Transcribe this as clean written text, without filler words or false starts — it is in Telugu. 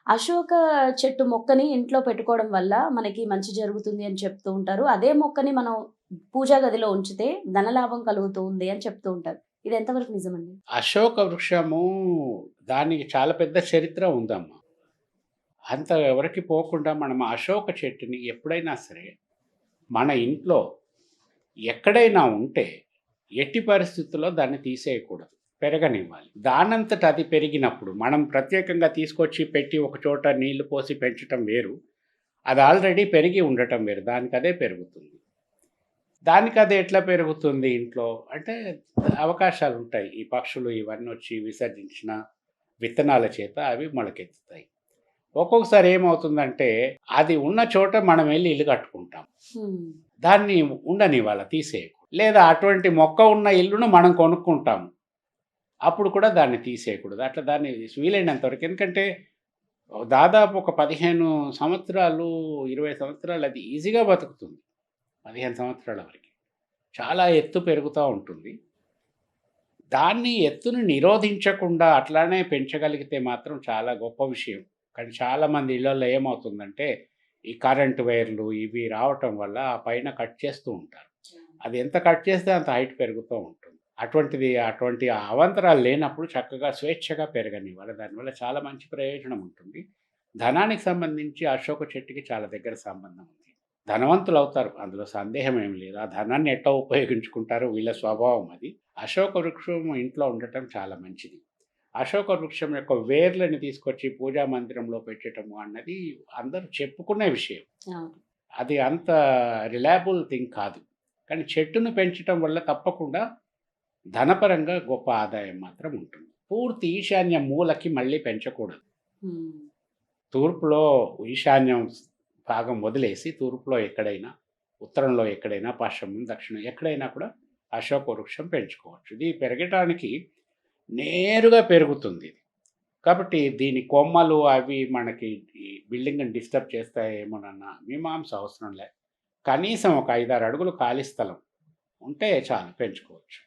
అశోక చెట్టు మొక్కని ఇంట్లో పెట్టుకోవడం వల్ల మనకి మంచి జరుగుతుంది అని చెప్తూ ఉంటారు. అదే మొక్కని మనం పూజా గదిలో ఉంచితే ధనలాభం కలుగుతూ ఉంది అని చెప్తూ ఉంటారు. ఇది ఎంతవరకు నిజమండి? అశోక వృక్షము దానికి చాలా పెద్ద చరిత్ర ఉందమ్మా. అంత ఎవరికి పోకుండా మనం అశోక చెట్టుని ఎప్పుడైనా సరే మన ఇంట్లో ఎక్కడైనా ఉంటే ఎట్టి పరిస్థితుల్లో దాన్ని తీసేయకూడదు. పెరగనివ్వాలి. దానంతట అది పెరిగినప్పుడు మనం ప్రత్యేకంగా తీసుకొచ్చి పెట్టి ఒక చోట నీళ్లు పోసి పెంచటం వేరు. అది ఆల్రెడీ పెరిగి ఉండటం వేరు. దానికదే పెరుగుతుంది. దానికది ఎట్లా పెరుగుతుంది ఇంట్లో అంటే అవకాశాలుంటాయి. ఈ పక్షులు ఇవన్నీ వచ్చి విసర్జించిన విత్తనాల చేత అవి మొలకెత్తుతాయి. ఒక్కొక్కసారి ఏమవుతుందంటే అది ఉన్న చోట మనం వెళ్లి ఇల్లు కట్టుకుంటాం. హ్మ్. దాన్ని ఉండనివ్వాల తీసేయకు. లేదా అటువంటి మొక్క ఉన్న ఇల్లును మనం కొనుక్కుంటాము. అప్పుడు కూడా దాన్ని తీసేయకూడదు. అట్లా దాన్ని వీలైనంత వరకు ఎందుకంటే దాదాపు ఒక 15 సంవత్సరాలు, 20 సంవత్సరాలు అది ఈజీగా బతుకుతుంది. 15 సంవత్సరాల వరకి. చాలా ఎత్తు పెరుగుతా ఉంటుంది. దాన్ని ఎత్తుని నిరోధించకుండా అట్లానే పెంచగలిగితే మాత్రం చాలా గొప్ప విషయం. కానీ చాలామంది ఇళ్లల్లో ఏమవుతుందంటే, ఈ కరెంట్ వైర్లు ఇవి రావటం వల్ల ఆ పైన కట్ చేస్తూ ఉంటారు. అది ఎంత కట్ చేస్తే అంత హైట్ పెరుగుతూ ఉంటుంది. అటువంటి అవాంతరాలు లేనప్పుడు చక్కగా స్వేచ్ఛగా పెరగనివ్వాలి. దానివల్ల చాలా మంచి ప్రయోజనం ఉంటుంది. ధనానికి సంబంధించి అశోక చెట్టుకి చాలా దగ్గర సంబంధం ఉంది. ధనవంతులవుతారు. అందులో సందేహం ఏమి లేదు. ఆ ధనాన్ని ఎట్లా ఉపయోగించుకుంటారో వీళ్ళ స్వభావం అది. అశోక వృక్షం ఇంట్లో ఉండటం చాలా మంచిది. అశోక వృక్షం యొక్క వేర్లని తీసుకొచ్చి పూజా మందిరంలో పెట్టటము అన్నది అందరూ చెప్పుకునే విషయం. అవును. అది అంత రిలయబుల్ థింగ్ కాదు. కానీ చెట్టును పెంచటం వల్ల తప్పకుండా ధనపరంగా గొప్ప ఆదాయం మాత్రం ఉంటుంది. పూర్తి ఈశాన్య మూలకి మళ్ళీ పెంచకూడదు. హ్మ్. తూర్పులో ఈశాన్యం భాగం వదిలేసి తూర్పులో ఎక్కడైనా, ఉత్తరంలో ఎక్కడైనా, పశ్చిమం, దక్షిణం ఎక్కడైనా కూడా అశోక వృక్షం పెంచుకోవచ్చు. ఇది పెరగటానికి నేరుగా పెరుగుతుంది ఇది. కాబట్టి దీని కొమ్మలు అవి మనకి ఈ బిల్డింగ్‌ని డిస్టర్బ్ చేస్తాయేమోనన్న మీమాంస అవసరం లే. కనీసం ఒక 5, 6 అడుగులు ఖాళీ స్థలం ఉంటే చాలు పెంచుకోవచ్చు.